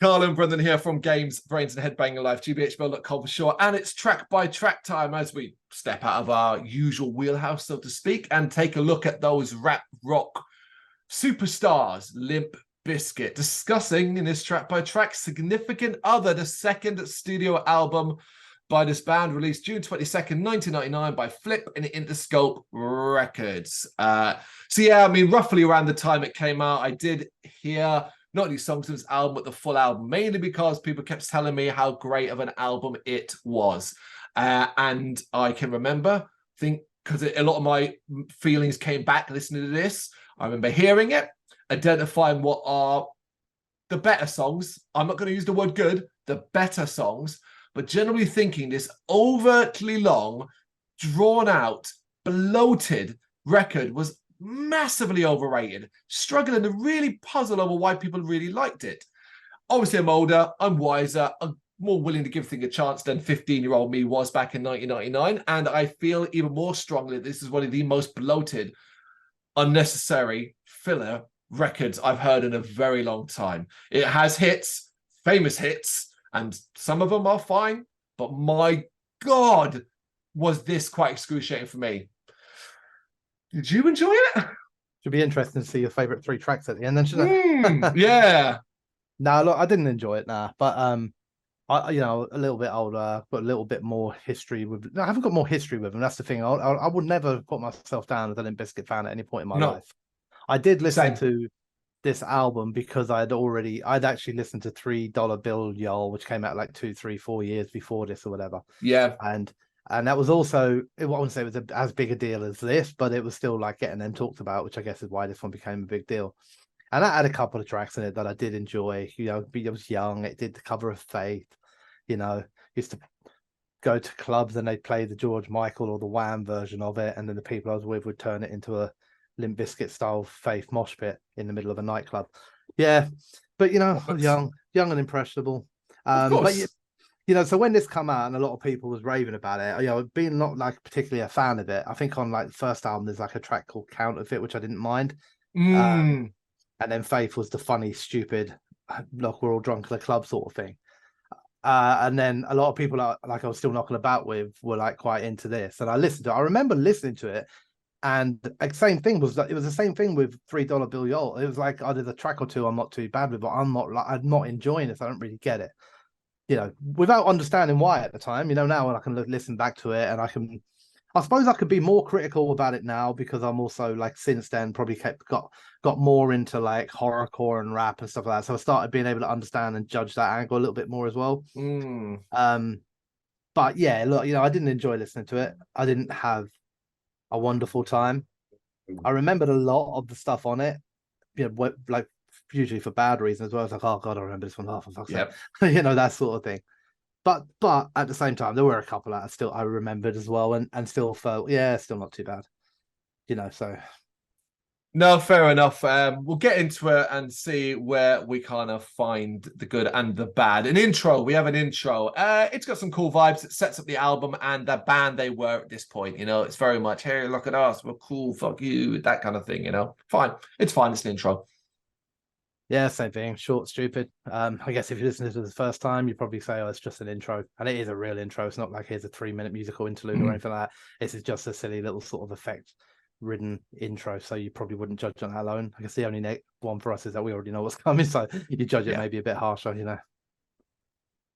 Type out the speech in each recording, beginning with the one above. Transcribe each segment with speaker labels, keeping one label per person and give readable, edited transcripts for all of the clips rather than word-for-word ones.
Speaker 1: Carl and Brendan here from Brrraains A Head-Banging Life, gbhblofficial for sure. And it's track by track time as we step out of our usual wheelhouse, so to speak, and take a look at those rap rock superstars, Limp Bizkit, discussing in this track by track Significant Other, the second studio album by this band, released June 22nd, 1999 by Flip and Interscope Records. So yeah, I mean, roughly around the time it came out, I did hear not only songs of this album, but the full album, mainly because people kept telling me how great of an album it was. And I can remember, because a lot of my feelings came back listening to this. I remember hearing it, identifying what are the better songs. I'm not going to use the word good, the better songs, but generally thinking this overtly long, drawn out, bloated record was massively overrated, struggling to really puzzle over why people really liked it. Obviously, I'm older, I'm wiser, I'm more willing to give things a chance than 15-year-old me was back in 1999, and I feel even more strongly that this is one of the most bloated, unnecessary filler records I've heard in a very long time. It has hits, famous hits, and some of them are fine, but my God, was this quite excruciating for me. Did you enjoy it?
Speaker 2: Should be interesting to see your favorite three tracks at the end, then, shouldn't it?
Speaker 1: Yeah.
Speaker 2: No, look, I didn't enjoy it, but I a little bit older, but a little bit more history with. No, I haven't got more history with them. That's the thing. I would never put myself down as a Limp Bizkit fan at any point in my life. I did listen to this album because I'd actually listened to $3 Bill Y'all, which came out like 2, 3, 4 years before this or whatever.
Speaker 1: Yeah.
Speaker 2: And that was also, I wouldn't say it was as big a deal as this, but it was still like getting them talked about, which I guess is why this one became a big deal. And I had a couple of tracks in it that I did enjoy. I was young. It did the cover of Faith. Used to go to clubs and they'd play the George Michael or the Wham version of it. And then the people I was with would turn it into a Limp Bizkit style Faith mosh pit in the middle of a nightclub. Yeah. But, I was young and impressionable. But so when this come out and a lot of people was raving about it, being not like particularly a fan of it, I think on like the first album, there's like a track called Counterfeit, which I didn't mind. And then Faith was the funny, stupid, like we're all drunk at the club sort of thing. And then a lot of people like I was still knocking about with were like quite into this. And I listened to it. I remember listening to it. And the same thing was that it was the same thing with $3 Bill Y'all. It was like I did a track or two I'm not too bad with, but I'm not enjoying it. So I don't really get it. Without understanding why at the time, now I can listen back to it and I suppose I could be more critical about it now because I'm also like since then probably got more into like horrorcore and rap and stuff like that. So I started being able to understand and judge that angle a little bit more as well. But yeah, look, I didn't enjoy listening to it. I didn't have a wonderful time. I remembered a lot of the stuff on it, like usually for bad reasons as well. It's like, oh God, I remember this one half of fuck's sake. That sort of thing. But at the same time, there were a couple that I remembered as well and still felt, still not too bad. So.
Speaker 1: No, fair enough. We'll get into it and see where we kind of find the good and the bad. We have an intro. It's got some cool vibes. It sets up the album and the band they were at this point. It's very much, hey, look at us. We're cool. Fuck you. That kind of thing, Fine. It's fine. It's an intro.
Speaker 2: Yeah, same thing. Short, stupid. I guess if you listen to it the first time, you probably say, oh, it's just an intro. And it is a real intro. It's not like here's a 3-minute musical interlude or anything like that. This is just a silly little sort of effect-ridden intro. So you probably wouldn't judge on that alone. I guess the only one for us is that we already know what's coming. So you judge it maybe a bit harsher, And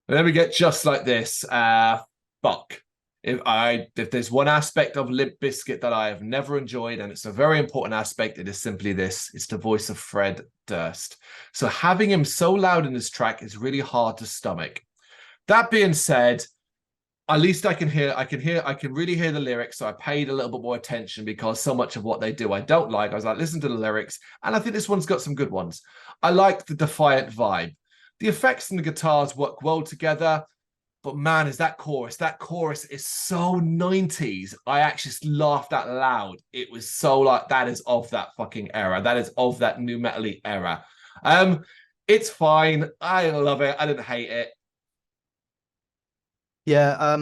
Speaker 1: then we get Just Like This. Fuck. If there's one aspect of Limp Bizkit that I have never enjoyed, and it's a very important aspect, it is simply this. It's the voice of Fred Durst. So having him so loud in this track is really hard to stomach. That being said, at least I can really hear the lyrics. So I paid a little bit more attention because so much of what they do I don't like. I was like, listen to the lyrics, and I think this one's got some good ones. I like the defiant vibe. The effects and the guitars work well together. But man, is that chorus is so 90s. I actually laughed out loud. It was so like, that is of that fucking era. That is of that new metal-y era. It's fine. I love it. I didn't hate it.
Speaker 2: Yeah.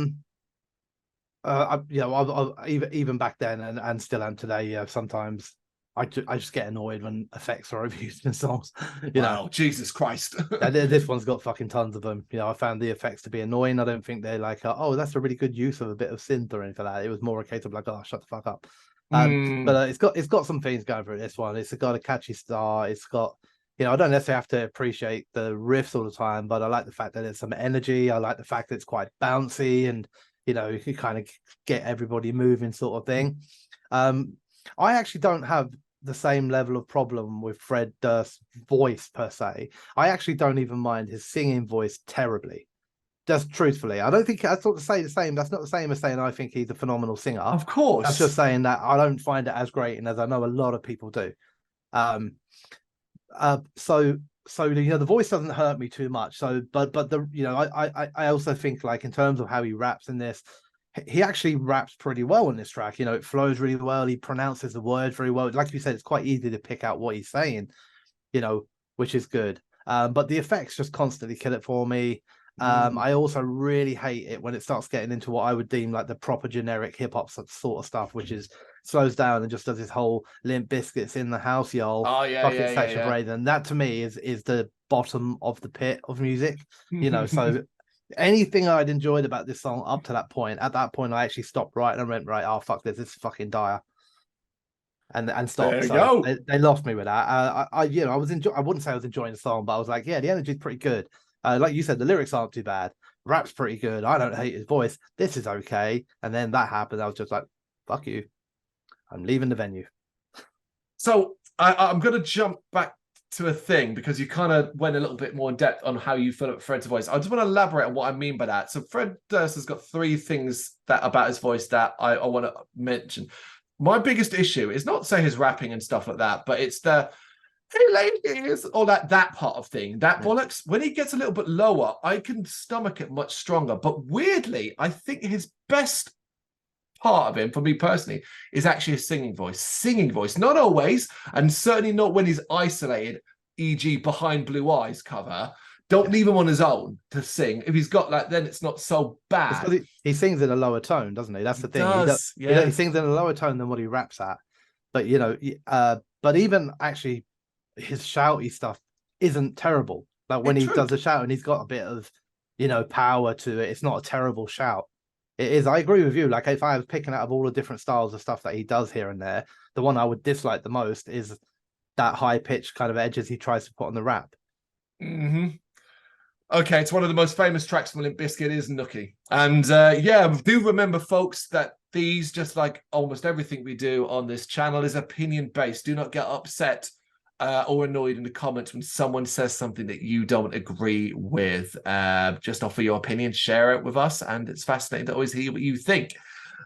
Speaker 2: Even back then and still am today. Sometimes I just get annoyed when effects are overused in songs.
Speaker 1: Wow, Jesus Christ.
Speaker 2: This one's got fucking tons of them. I found the effects to be annoying. I don't think they're like, oh, that's a really good use of a bit of synth or anything like that. It was more a case of like, oh, shut the fuck up. But it's got some things going for it. This one, it's got a catchy start. It's got, I don't necessarily have to appreciate the riffs all the time, but I like the fact that there's some energy. I like the fact that it's quite bouncy and you can kind of get everybody moving, sort of thing. I actually don't have the same level of problem with Fred Durst's voice per se. I actually don't even mind his singing voice terribly. Just truthfully, I don't think I thought to say the same. That's not the same as saying I think he's a phenomenal singer.
Speaker 1: Of course,
Speaker 2: that's just saying that I don't find it as great, and as I know a lot of people do. So the voice doesn't hurt me too much. So, but the I also think like in terms of how he raps in this. He actually raps pretty well on this track. It flows really well. He pronounces the words very well. Like you said, it's quite easy to pick out what he's saying, which is good. But the effects just constantly kill it for me. I also really hate it when it starts getting into what I would deem like the proper generic hip hop sort of stuff, which is slows down and just does this whole Limp Bizkit's in the house, y'all.
Speaker 1: Oh yeah,
Speaker 2: bucket section braid. And that to me is the bottom of the pit of music. So anything I'd enjoyed about this song up to that point, at that point I actually stopped writing and went, right, oh fuck this is fucking dire, and stopped.
Speaker 1: There you
Speaker 2: so
Speaker 1: go.
Speaker 2: They lost me with that. I wouldn't say I was enjoying the song, but I was like, yeah, the energy's pretty good. Like you said, the lyrics aren't too bad, rap's pretty good, I don't hate his voice, this is okay. And then that happened, I was just like, fuck you, I'm leaving the venue.
Speaker 1: So I'm gonna jump back to a thing because you kind of went a little bit more in depth on how you feel about Fred's voice. I just want to elaborate on what I mean by that. So Fred Durst has got three things that about his voice that I want to mention. My biggest issue is not say his rapping and stuff like that, but it's the hey ladies, or that part of thing, that bollocks. When he gets a little bit lower, I can stomach it much stronger. But weirdly, I think his best part of him, for me personally, is actually a singing voice. Not always, and certainly not when he's isolated, e.g. Behind Blue Eyes cover. Don't leave him on his own to sing. If he's got like, then it's not so bad.
Speaker 2: He sings in a lower tone, doesn't he? That's the thing. He sings in a lower tone than what he raps at. But but even actually his shouty stuff isn't terrible. Like when he does the shout and he's got a bit of power to it, it's not a terrible shout. It is. I agree with you. Like if I was picking out of all the different styles of stuff that he does here and there, the one I would dislike the most is that high pitched kind of edges he tries to put on the rap.
Speaker 1: Okay, it's one of the most famous tracks from Limp Bizkit is Nookie. And do remember, folks, that these, just like almost everything we do on this channel, is opinion based. Do not get upset or annoyed in the comments when someone says something that you don't agree with. Just offer your opinion, share it with us, and it's fascinating to always hear what you think.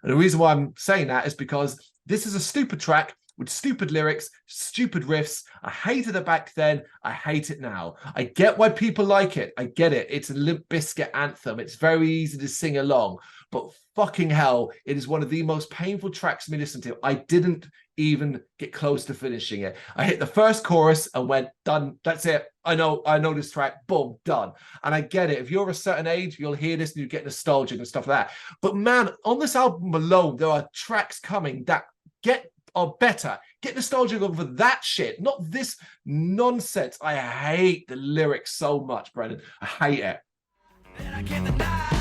Speaker 1: And the reason why I'm saying that is because this is a stupid track with stupid lyrics, stupid riffs. I hated it back then. I hate it now. I get why people like it. I get it. It's a Limp Bizkit anthem. It's very easy to sing along. But fucking hell, it is one of the most painful tracks for me to listen to. I didn't even get close to finishing it. I hit the first chorus and went, done. That's it. I know this track. Boom, done. And I get it. If you're a certain age, you'll hear this and you get nostalgic and stuff like that. But man, on this album alone, there are tracks coming that are better. Get nostalgic over that shit, not this nonsense. I hate the lyrics so much, Brendan. I hate it. And I can't deny.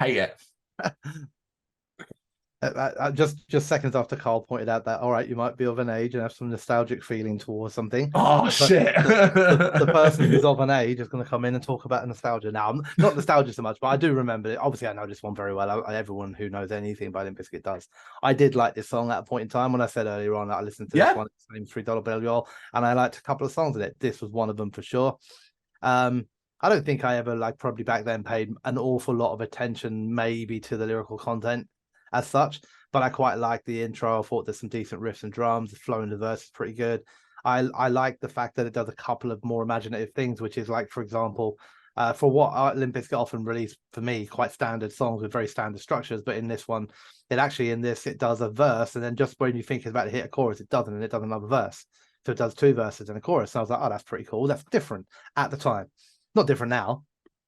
Speaker 1: Hate it.
Speaker 2: Just seconds after Carl pointed out that, all right, you might be of an age and have some nostalgic feeling towards something.
Speaker 1: Oh, shit.
Speaker 2: The person who's of an age is going to come in and talk about nostalgia. Now, I'm not nostalgia so much, but I do remember it. Obviously, I know this one very well. Everyone who knows anything about Limp Bizkit does. I did like this song at a point in time when I said earlier on that I listened to this one, same $3 bill, y'all, and I liked a couple of songs in it. This was one of them for sure. I don't think I ever, like, probably back then paid an awful lot of attention maybe to the lyrical content as such, but I quite like the intro. I thought there's some decent riffs and drums. The flow in the verse is pretty good. I like the fact that it does a couple of more imaginative things, which is like, for example, for what Limp Bizkit often release, for me, quite standard songs with very standard structures, but in this one, it does a verse, and then just when you think it's about to hit a chorus, it doesn't, and it does another verse. So it does two verses and a chorus. And I was like, oh, that's pretty cool. That's different at the time. Not different now.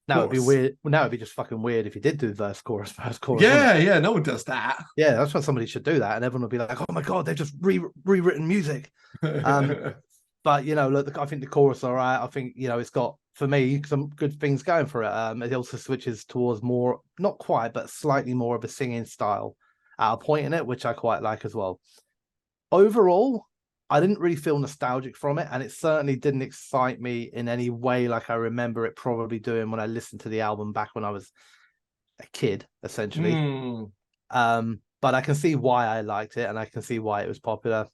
Speaker 2: Now it'd be
Speaker 1: course.
Speaker 2: weird. Now it'd be just fucking weird if you did do verse, chorus, wouldn't it?
Speaker 1: Yeah, no one does that.
Speaker 2: Yeah, that's what somebody should do that, and everyone would be like, "Oh my god, they've just rewritten music." But look, I think the chorus all right. I think it's got for me some good things going for it. It also switches towards more, not quite, but slightly more of a singing style at a point in it, which I quite like as well. Overall, I didn't really feel nostalgic from it, and it certainly didn't excite me in any way like I remember it probably doing when I listened to the album back when I was a kid, essentially. But I can see why I liked it, and I can see why it was popular.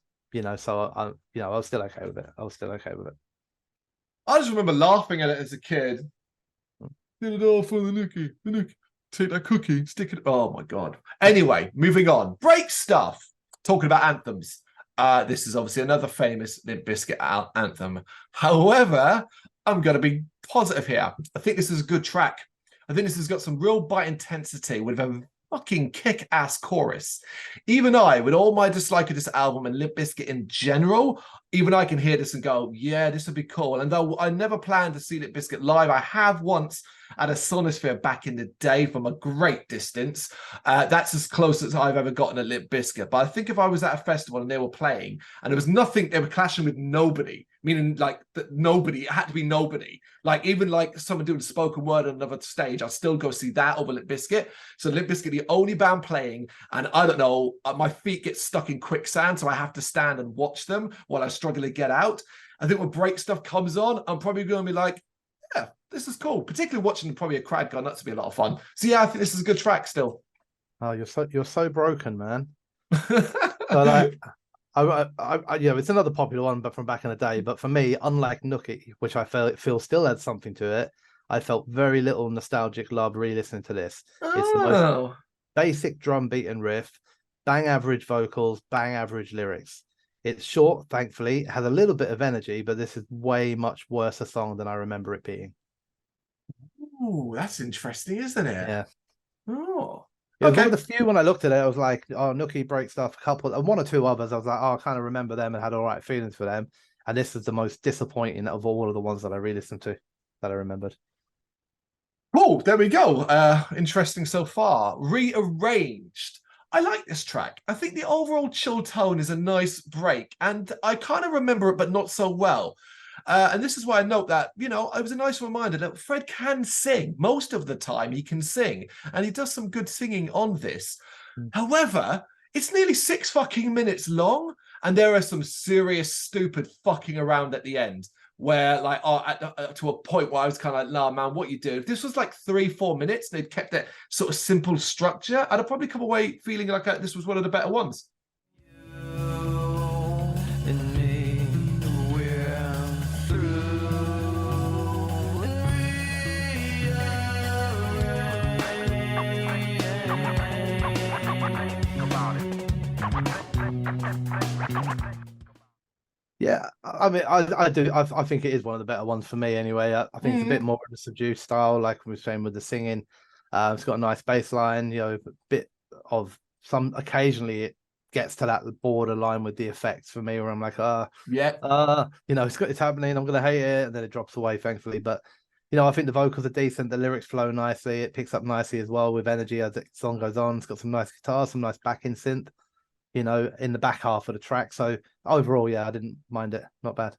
Speaker 2: So I was still okay with it. I was still okay with it.
Speaker 1: I just remember laughing at it as a kid. Did it all for the nookie. Take that cookie, stick it. Oh my god. Anyway, moving on. Break stuff. Talking about anthems. This is obviously another famous Limp Bizkit anthem. However, I'm going to be positive here. I think this is a good track. I think this has got some real bite intensity with a fucking kick-ass chorus. Even I, with all my dislike of this album and Limp Bizkit in general, even I can hear this and go, yeah, this would be cool. And though I never planned to see Limp Bizkit live, I have once at a Sonosphere back in the day from a great distance. That's as close as I've ever gotten at Limp Bizkit. But I think if I was at a festival and they were playing and there was nothing, they were clashing with nobody, meaning like that nobody, it had to be nobody. Like even like someone doing spoken word on another stage, I'll still go see that over Limp Bizkit. So Limp Bizkit, the only band playing, and I don't know, my feet get stuck in quicksand, so I have to stand and watch them while I struggle to get out. I think when break stuff comes on, I'm probably going to be like, yeah, this is cool. Particularly watching probably a crowd go nuts to be a lot of fun. So yeah, I think this is a good track still.
Speaker 2: Oh, you're so broken, man. But it's another popular one, but from back in the day. But for me, unlike Nookie, which I feel still had something to it, I felt very little nostalgic love re-listening to this. It's the most basic drum beat and riff, bang average vocals, bang average lyrics. It's short, thankfully. It has a little bit of energy, but this is way much worse a song than I remember it being.
Speaker 1: Ooh, that's interesting, isn't it?
Speaker 2: Yeah.
Speaker 1: Oh.
Speaker 2: It was one of the few when I looked at it, I was like, oh, Nookie break stuff, a couple, and one or two others, I was like, oh, I kind of remember them and had all right feelings for them. And this is the most disappointing of all of the ones that I re-listened to that I remembered.
Speaker 1: Cool, there we go. Interesting so far. Rearranged. I like this track. I think the overall chill tone is a nice break, and I kind of remember it, but not so well. And this is why I note that, it was a nice reminder that Fred can sing. Most of the time he can sing, and he does some good singing on this. However, it's nearly 6 fucking minutes long, and there are some serious stupid fucking around at the end where like to a point where I was kind of like, nah, man, what you do? If this was like 3-4 minutes, they'd kept that sort of simple structure, I'd have probably come away feeling like this was one of the better ones.
Speaker 2: Yeah, I mean, I do. I think it is one of the better ones for me anyway. I think it's a bit more of a subdued style, like we were saying with the singing. It's got a nice bass line, a bit of some. Occasionally, it gets to that borderline with the effects for me, where I'm like, it's happening. I'm gonna hate it, and then it drops away, thankfully. But I think the vocals are decent. The lyrics flow nicely. It picks up nicely as well with energy as the song goes on. It's got some nice guitars, some nice backing synth. In the back half of the track. So overall, yeah, I didn't mind it. Not bad.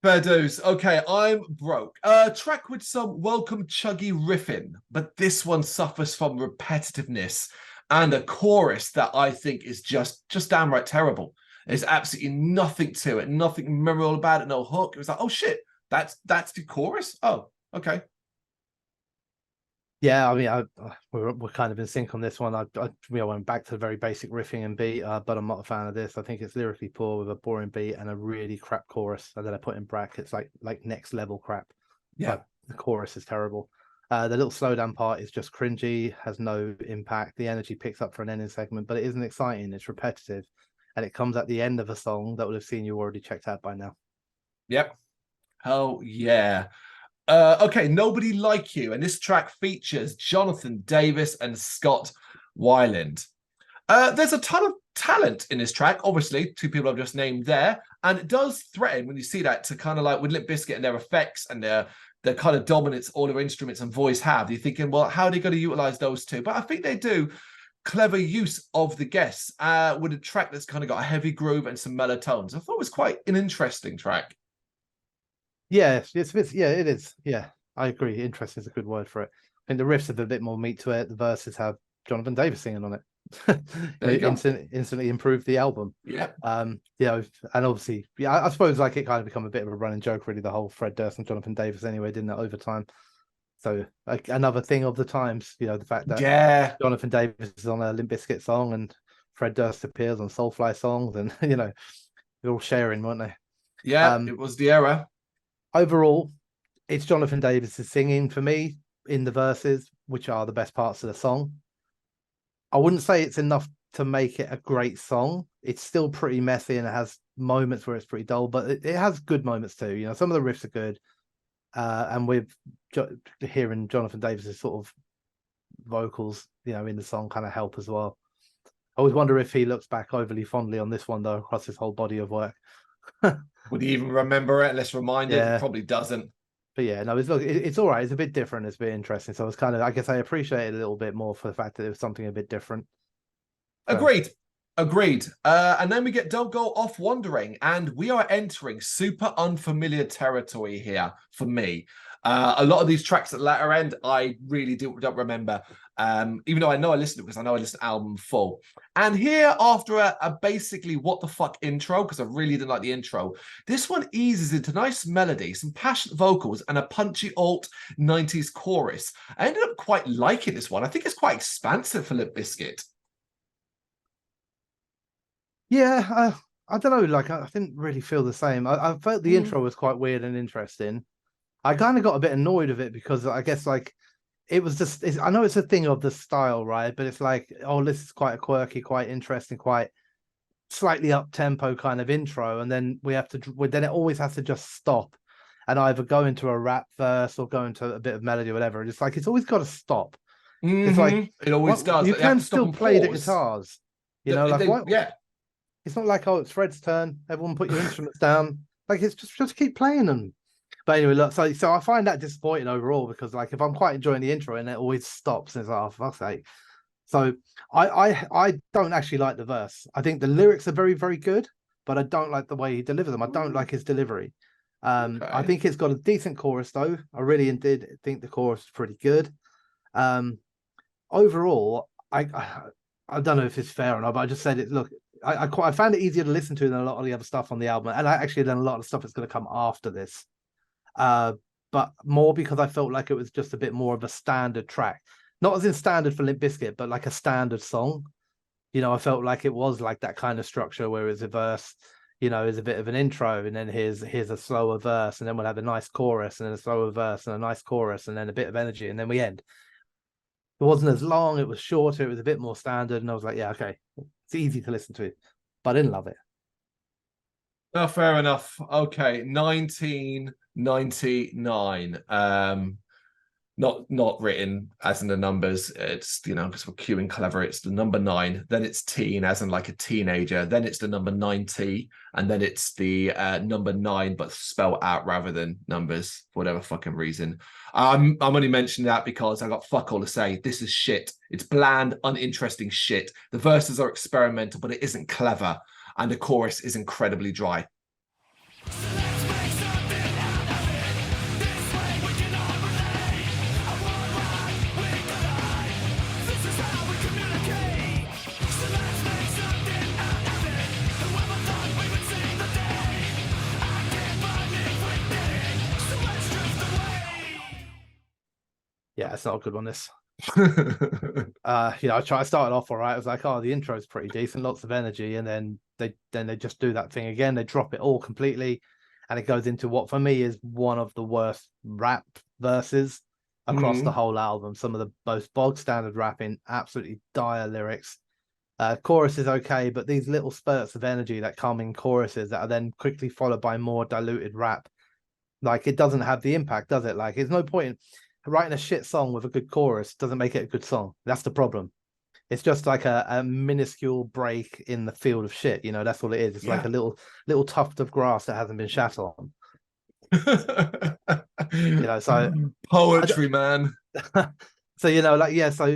Speaker 1: Fair dues. Okay, I'm broke. Track with some welcome chuggy riffing, but this one suffers from repetitiveness and a chorus that I think is just downright terrible. There's absolutely nothing to it, nothing memorable about it, no hook. It was like, oh shit, that's the chorus? Oh, okay.
Speaker 2: Yeah, I mean, we're kind of in sync on this one. I went back to the very basic riffing and beat, but I'm not a fan of this. I think it's lyrically poor with a boring beat and a really crap chorus. And then I put in brackets like next level crap.
Speaker 1: Yeah,
Speaker 2: the chorus is terrible. The little slowdown part is just cringy, has no impact. The energy picks up for an ending segment, but it isn't exciting. It's repetitive, and it comes at the end of a song that would have seen you already checked out by now.
Speaker 1: Yep. Oh yeah. Okay, Nobody Like You, and this track features Jonathan Davis and Scott Weiland. There's a ton of talent in this track, obviously, 2 people I've just named there, and it does threaten when you see that to kind of like with Limp Bizkit and their effects and their the kind of dominance all their instruments and voice have. You're thinking, well, how are they going to utilize those two? But I think they do clever use of the guests with a track that's kind of got a heavy groove and some mellow tones. I thought it was quite an interesting track.
Speaker 2: Yeah, yeah, it is. Yeah, I agree. Interesting is a good word for it. I think the riffs have a bit more meat to it. The verses have Jonathan Davis singing on it. It instantly improved the album.
Speaker 1: Yeah.
Speaker 2: Yeah, and obviously, yeah, I suppose like it kind of become a bit of a running joke, really, the whole Fred Durst and Jonathan Davis anyway, didn't it, over time? So like another thing of the times, the fact that Jonathan Davis is on a Limp Bizkit song and Fred Durst appears on Soulfly songs, and they're all sharing, weren't they?
Speaker 1: Yeah, it was the era.
Speaker 2: Overall, it's Jonathan Davis's singing for me in the verses, which are the best parts of the song. I wouldn't say it's enough to make it a great song. It's still pretty messy and it has moments where it's pretty dull, but it has good moments too. Some of the riffs are good. And with hearing Jonathan Davis's sort of vocals, in the song kind of help as well. I always wonder if he looks back overly fondly on this one, though, across his whole body of work.
Speaker 1: Would he even remember it unless reminded?
Speaker 2: Yeah.
Speaker 1: Probably doesn't.
Speaker 2: But yeah, no, it's all right. It's a bit different. It's a bit interesting. So it's kind of, I guess I appreciate it a little bit more for the fact that it was something a bit different. So.
Speaker 1: Agreed. And then we get Don't Go Off Wandering, and we are entering super unfamiliar territory here for me. A lot of these tracks at the latter end, I really don't remember. Even though I know I listened to it because I know I listened to the album full. And here, after a basically what the fuck intro, because I really didn't like the intro, this one eases into nice melody, some passionate vocals, and a punchy alt 90s chorus. I ended up quite liking this one. I think it's quite expansive for Limp Bizkit.
Speaker 2: Yeah, I don't know. Like, I didn't really feel the same. I felt the intro was quite weird and interesting. I kind of got a bit annoyed with it because I guess like it was just. I know it's a thing of the style, right? But it's like, oh, this is quite a quirky, quite interesting, quite slightly up tempo kind of intro, and then then it always has to just stop and either go into a rap verse or go into a bit of melody or whatever. It's like it's always got to stop. It's like
Speaker 1: it always does.
Speaker 2: You can still play the guitars,
Speaker 1: yeah.
Speaker 2: It's not like, oh, it's Fred's turn. Everyone put your instruments down. Like, it's just keep playing them. But anyway, look, so I find that disappointing overall because, like, if I'm quite enjoying the intro and it always stops, and it's like, oh, fuck's sake. So I don't actually like the verse. I think the lyrics are very, very good, but I don't like the way he delivers them. I don't like his delivery. Okay. I think it's got a decent chorus, though. I really did think the chorus is pretty good. Overall, I don't know if it's fair or not, but I just said it. Look, I found it easier to listen to than a lot of the other stuff on the album, and I actually done a lot of stuff that's going to come after this. But more because I felt like it was just a bit more of a standard track, not as in standard for Limp Bizkit, but like a standard song. I felt like it was like that kind of structure where it's a verse, is a bit of an intro, and then here's a slower verse, and then we'll have a nice chorus, and then a slower verse, and a nice chorus, and then a bit of energy, and then we end. It wasn't as long, it was shorter, it was a bit more standard, and I was like, yeah, okay, it's easy to listen to, but I didn't love it.
Speaker 1: Oh, fair enough. Okay, 1999. Not written as in the numbers. It's because we're queuing clever. It's the number 9. Then it's teen, as in like a teenager. Then it's the number 90, and then it's the number 9, but spelled out rather than numbers for whatever fucking reason. I'm only mentioning that because I got fuck all to say. This is shit. It's bland, uninteresting shit. The verses are experimental, but it isn't clever, and the chorus is incredibly dry.
Speaker 2: Yeah, it's not a good one, this. I started off all right. I was like, oh, the intro is pretty decent, lots of energy, and then they just do that thing again. They drop it all completely, and it goes into what for me is one of the worst rap verses across the whole album. Some of the most bog standard rapping, absolutely dire lyrics. Chorus is okay, but these little spurts of energy that come in choruses that are then quickly followed by more diluted rap, like it doesn't have the impact, does it? Like, there's no point in writing a shit song with a good chorus. Doesn't make it a good song. That's the problem. It's just like a minuscule break in the field of shit. That's all it is. It's like a little tuft of grass that hasn't been shat on. So
Speaker 1: poetry, man.
Speaker 2: so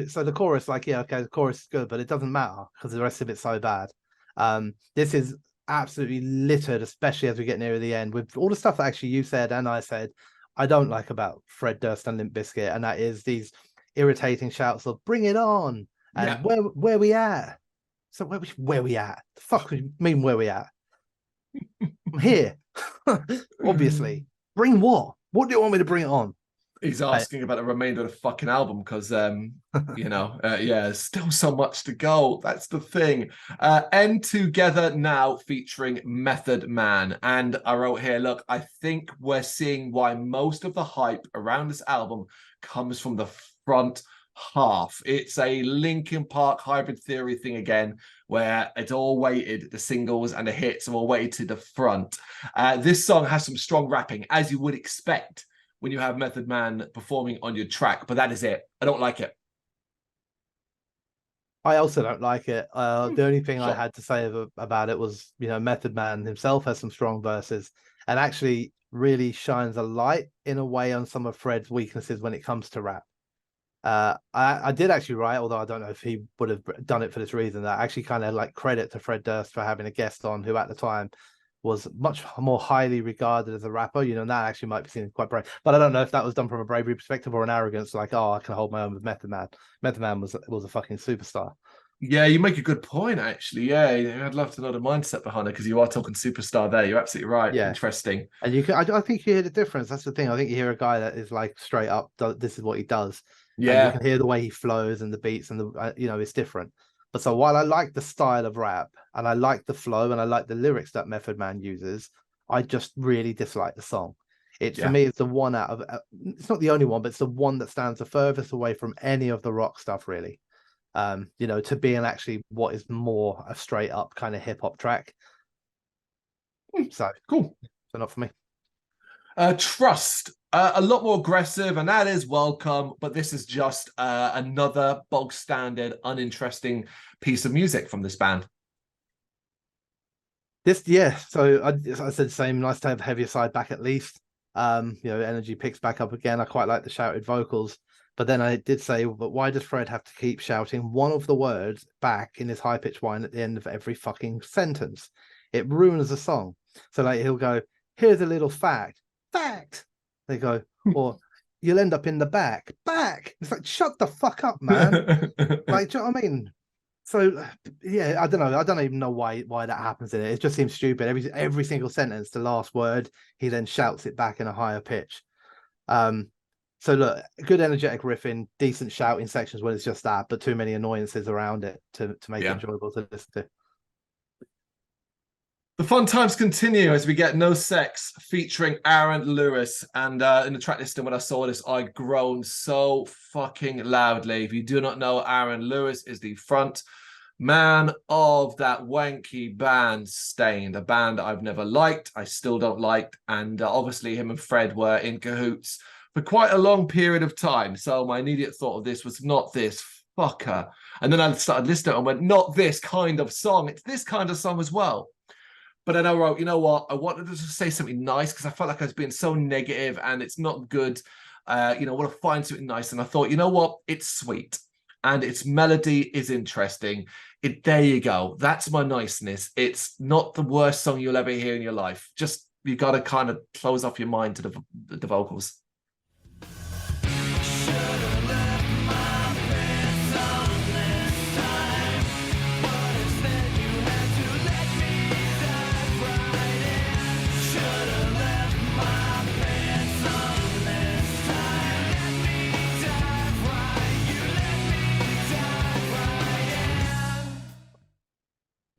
Speaker 2: so the chorus, like, yeah, okay, the chorus is good, but it doesn't matter because the rest of it's so bad. This is absolutely littered, especially as we get near the end, with all the stuff that actually you said and I said I don't like about Fred Durst and Limp Bizkit, and that is these irritating shouts of "Bring it on" and "Where we at?" So where we at? The fuck do you mean where we at? I'm here. Obviously. Bring what? What do you want me to bring it on?
Speaker 1: He's asking about the remainder of the fucking album because, still so much to go. That's the thing. End Together Now featuring Method Man. And I wrote here, look, I think we're seeing why most of the hype around this album comes from the front half. It's a Linkin Park hybrid theory thing again, where it's all weighted, the singles and the hits are all weighted to the front. This song has some strong rapping, as you would expect when you have Method Man performing on your track, but that is it. I don't like it.
Speaker 2: I also don't like it. The only thing I had to say about it was, Method Man himself has some strong verses and actually really shines a light in a way on some of Fred's weaknesses when it comes to rap. I did actually write, although I don't know if he would have done it for this reason, that I actually kind of like credit to Fred Durst for having a guest on who at the time was much more highly regarded as a rapper. That actually might be seen quite brave, but I don't know if that was done from a bravery perspective or an arrogance, like, oh, I can hold my own with Method Man. Method Man was a fucking superstar.
Speaker 1: Yeah, you make a good point, actually. Yeah, I'd love to know the mindset behind it because you are talking superstar there. You're absolutely right. Yeah. Interesting.
Speaker 2: And I think you hear the difference. That's the thing. I think you hear a guy that is like straight up, this is what he does. Yeah. And you can hear the way he flows and the beats and it's different. But so while I like the style of rap and I like the flow and I like the lyrics that Method Man uses, I just really dislike the song. For me, it's the one out of, it's not the only one, but it's the one that stands the furthest away from any of the rock stuff, really. To being actually what is more a straight up kind of hip hop track. So
Speaker 1: cool.
Speaker 2: So not for me.
Speaker 1: Trust, a lot more aggressive, and that is welcome, but this is just another bog standard, uninteresting piece of music from this band.
Speaker 2: So I said the same, nice to have heavier side back at least. Energy picks back up again. I quite like the shouted vocals, but then I did say, but why does Fred have to keep shouting one of the words back in his high-pitched whine at the end of every fucking sentence? It ruins the song. So like he'll go, here's a little fact. They go, or you'll end up in the back. It's like, shut the fuck up, man. Like, do you know what I mean? So yeah, I don't know. I don't even know why that happens in it. It just seems stupid. Every single sentence, the last word, he then shouts it back in a higher pitch. So look, good energetic riffing, decent shouting sections when it's just that, but too many annoyances around it to make it enjoyable to listen to.
Speaker 1: The fun times continue as we get No Sex featuring Aaron Lewis. And in the track listing, when I saw this, I groaned so fucking loudly. If you do not know, Aaron Lewis is the front man of that wanky band Stained, a band I've never liked, I still don't like. And obviously him and Fred were in cahoots for quite a long period of time. So my immediate thought of this was, not this fucker. And then I started listening and went, not this kind of song. It's this kind of song as well. But then I wrote, you know what? I wanted to just say something nice because I felt like I was being so negative and it's not good. I want to find something nice. And I thought, you know what? It's sweet and its melody is interesting. There you go. That's my niceness. It's not the worst song you'll ever hear in your life. Just, you got to kind of close off your mind to the vocals.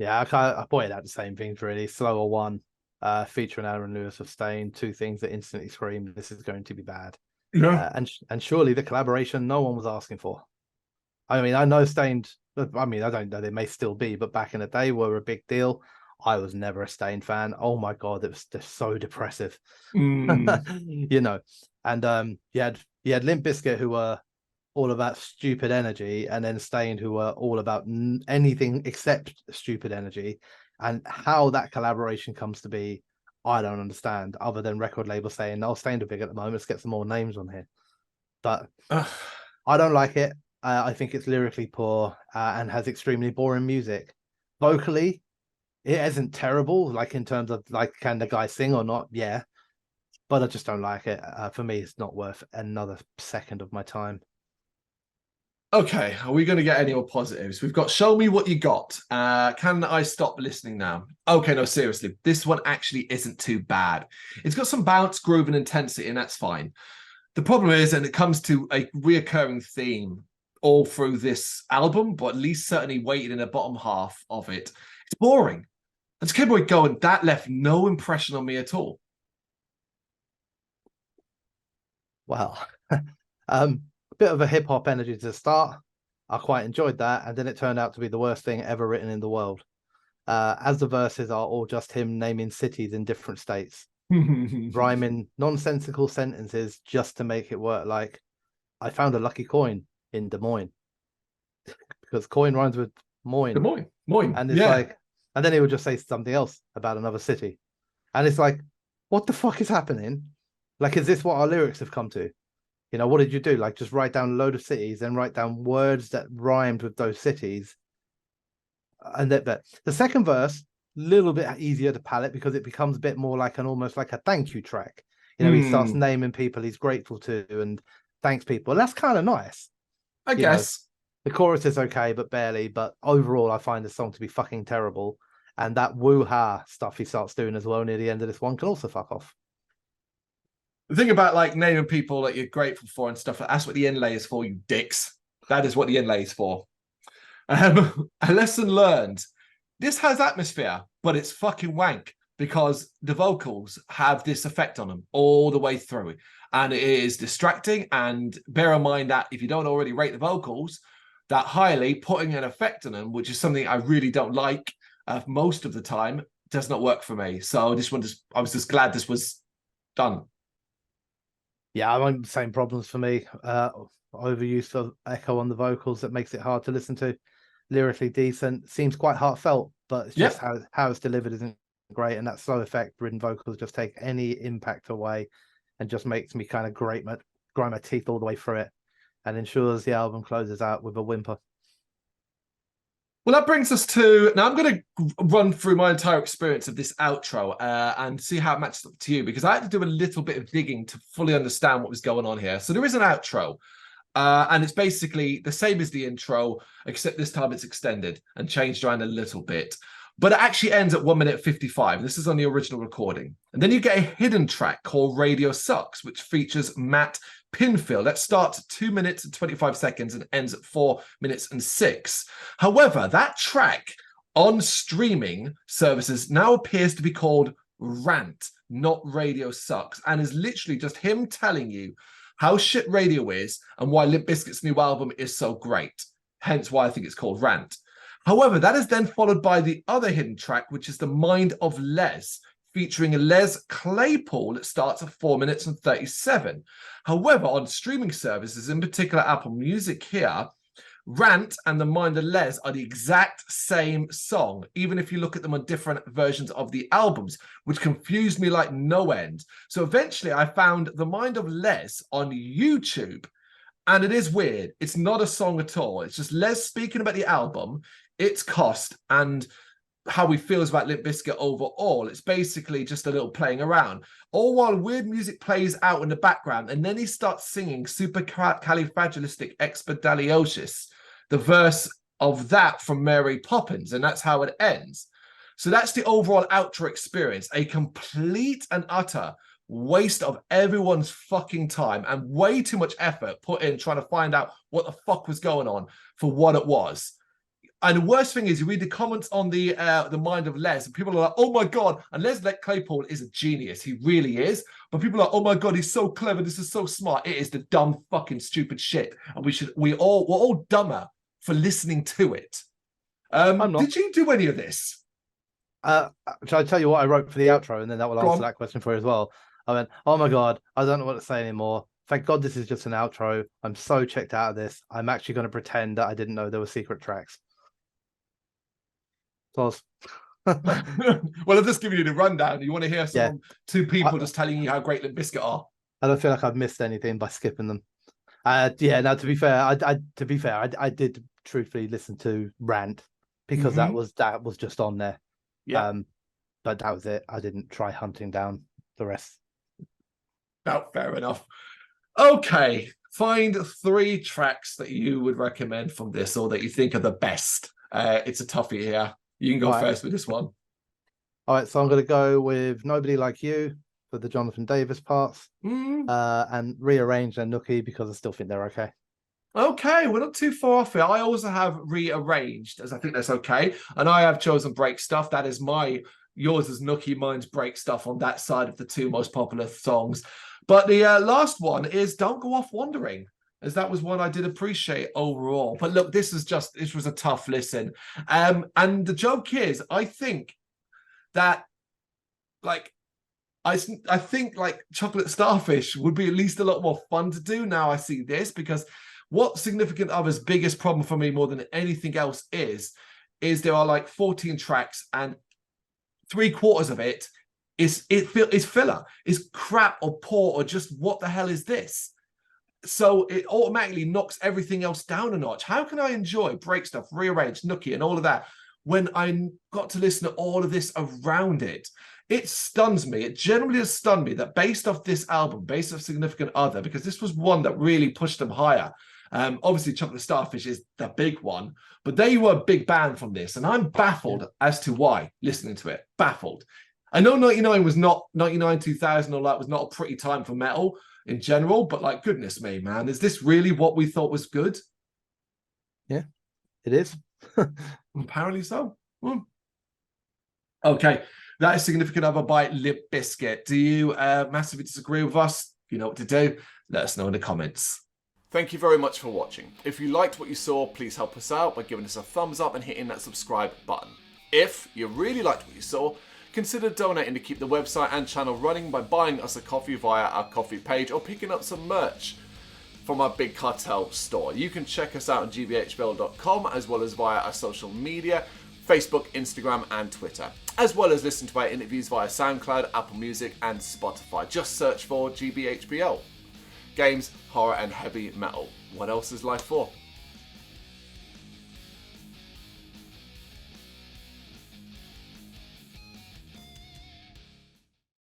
Speaker 2: Yeah, I pointed out the same things really. Slower one, featuring Aaron Lewis of Stained, two things that instantly scream, this is going to be bad.
Speaker 1: Yeah.
Speaker 2: And surely the collaboration no one was asking for. I mean, I know Stained, I mean, I don't know, they may still be, but back in the day were a big deal. I was never a Stained fan. Oh my God, it was just so depressive. And you had Limp Bizkit, who were all about stupid energy, and then Stained, who were all about anything except stupid energy. And how that collaboration comes to be, I don't understand, other than record label saying, "I'll stay in the big at the moment. Let's get some more names on here." But I don't like it. I think it's lyrically poor and has extremely boring music. Vocally, it isn't terrible, like in terms of like, can the guy sing or not? Yeah, but I just don't like it. For me, it's not worth another second of my time.
Speaker 1: Okay, are we going to get any more positives? We've got Show Me What You Got. Can I Stop Listening Now? Okay, no, seriously. This one actually isn't too bad. It's got some bounce, groove, and intensity, and that's fine. The problem is, and it comes to a reoccurring theme all through this album, but at least certainly weighted in the bottom half of it, it's boring. And to keep it going, that left no impression on me at all.
Speaker 2: Well, a bit of a hip hop energy to start. I quite enjoyed that, and then it turned out to be the worst thing ever written in the world. As the verses are all just him naming cities in different states, rhyming nonsensical sentences just to make it work. Like, I found a lucky coin in Des Moines because coin rhymes with Moines.
Speaker 1: Moines.
Speaker 2: And it's like, and then he would just say something else about another city. And it's like, what the fuck is happening? Like, is this what our lyrics have come to? You know, what did you do? Like, just write down a load of cities, then write down words that rhymed with those cities. And that the second verse, a little bit easier to palate because it becomes a bit more like almost like a thank you track. You know, he starts naming people he's grateful to and thanks people. And that's kind of nice.
Speaker 1: I guess.
Speaker 2: The chorus is okay, but barely. But overall, I find the song to be fucking terrible. And that woo-ha stuff he starts doing as well near the end of this one can also fuck off.
Speaker 1: The thing about like naming people that you're grateful for and stuff, that's what the inlay is for, you dicks. That is what the inlay is for. A lesson learned. This has atmosphere, but it's fucking wank because the vocals have this effect on them all the way through. And it is distracting. And bear in mind that if you don't already rate the vocals that highly, putting an effect on them, which is something I really don't like most of the time, does not work for me. So I was just glad this was done.
Speaker 2: Yeah, I'm on the same problems for me. Overuse of echo on the vocals that makes it hard to listen to. Lyrically decent, seems quite heartfelt, but it's just how it's delivered isn't great. And that slow effect ridden vocals just take any impact away and just makes me kind of grind my teeth all the way through it and ensures the album closes out with a whimper.
Speaker 1: Well, that brings us to, now I'm going to run through my entire experience of this outro and see how it matches up to you, because I had to do a little bit of digging to fully understand what was going on here. So there is an outro, and it's basically the same as the intro, except this time it's extended and changed around a little bit. But it actually ends at 1 minute 55. This is on the original recording. And then you get a hidden track called Radio Sucks, which features Matt Pinfield. That starts at 2 minutes and 25 seconds and ends at 4 minutes and 6. However, that track on streaming services now appears to be called Rant, not Radio Sucks, and is literally just him telling you how shit radio is and why Limp Bizkit's new album is so great. Hence why I think it's called Rant. However, that is then followed by the other hidden track, which is The Mind of Les, featuring Les Claypool that starts at 4 minutes and 37. However, on streaming services, in particular Apple Music here, Rant and The Mind of Les are the exact same song, even if you look at them on different versions of the albums, which confused me like no end. So eventually I found The Mind of Les on YouTube, and it is weird. It's not a song at all. It's just Les speaking about the album, its cost, and how he feels about Limp Bizkit overall. It's basically just a little playing around. All while weird music plays out in the background, and then he starts singing Supercalifragilisticexpialidocious, the verse of that from Mary Poppins, and that's how it ends. So that's the overall outro experience, a complete and utter waste of everyone's fucking time and way too much effort put in trying to find out what the fuck was going on for what it was. And the worst thing is, you read the comments on the Mind of Les, and people are like, "Oh my god!" And Les Claypool is a genius; he really is. But people are like, "Oh my god, he's so clever! This is so smart!" It is the dumb, fucking, stupid shit, and we're all dumber for listening to it. Did you do any of this?
Speaker 2: Shall I tell you what I wrote for the outro, and then that will answer that question for you as well. I went, "Oh my god, I don't know what to say anymore. Thank God this is just an outro. I'm so checked out of this. I'm actually going to pretend that I didn't know there were secret tracks."
Speaker 1: Well, I've just given you the rundown. You want to hear two people just telling you how great Limp Bizkit are?
Speaker 2: I don't feel like I've missed anything by skipping them. Yeah, no, to be fair, I did truthfully listen to Rant because that was just on there.
Speaker 1: Yeah.
Speaker 2: But that was it. I didn't try hunting down the rest.
Speaker 1: Oh, fair enough. Okay. Find 3 tracks that you would recommend from this or that you think are the best. It's a toughie here. You can go first with this one.
Speaker 2: All right, so I'm going to go with Nobody Like You for the Jonathan Davis parts, and Rearranged and Nookie because I still think they're okay.
Speaker 1: Okay, we're not too far off here. I also have Rearranged, as I think that's okay. And I have chosen Break Stuff. That is yours is Nookie, mine's Break Stuff on that side of the 2 most popular songs. But the last one is Don't Go Off Wandering, as that was one I did appreciate overall. But look, this was a tough listen. And the joke is, I think that, like, I think like Chocolate Starfish would be at least a lot more fun to do now I see this, because what Significant Other's biggest problem for me more than anything else is there are like 14 tracks and 3/4 of it is filler, is crap or poor or just what the hell is this? So it automatically knocks everything else down a notch. How can I enjoy Break Stuff, Rearranged, Nookie, and all of that when I got to listen to all of this around it? It stuns me. It generally has stunned me that based off this album, based off Significant Other, because this was one that really pushed them higher. Obviously, Chocolate Starfish is the big one, but they were a big band from this, and I'm baffled as to why, listening to it. Baffled. I know 99 was not 99, 2000, all that was not a pretty time for metal in general, but like, goodness me, man, is this really what we thought was good?
Speaker 2: Yeah, it is.
Speaker 1: Apparently so. Okay, that is Significant Other by Limp Bizkit. Do you massively disagree with us? You know what to do. Let us know in the comments. Thank you very much for watching. If you liked what you saw, please help us out by giving us a thumbs up and hitting that subscribe button. If you really liked what you saw, consider donating to keep the website and channel running by buying us a coffee via our coffee page or picking up some merch from our Big Cartel store. You can check us out on gbhbl.com as well as via our social media, Facebook, Instagram and Twitter, as well as listen to our interviews via SoundCloud, Apple Music and Spotify. Just search for GBHBL. Games, horror and heavy metal. What else is life for?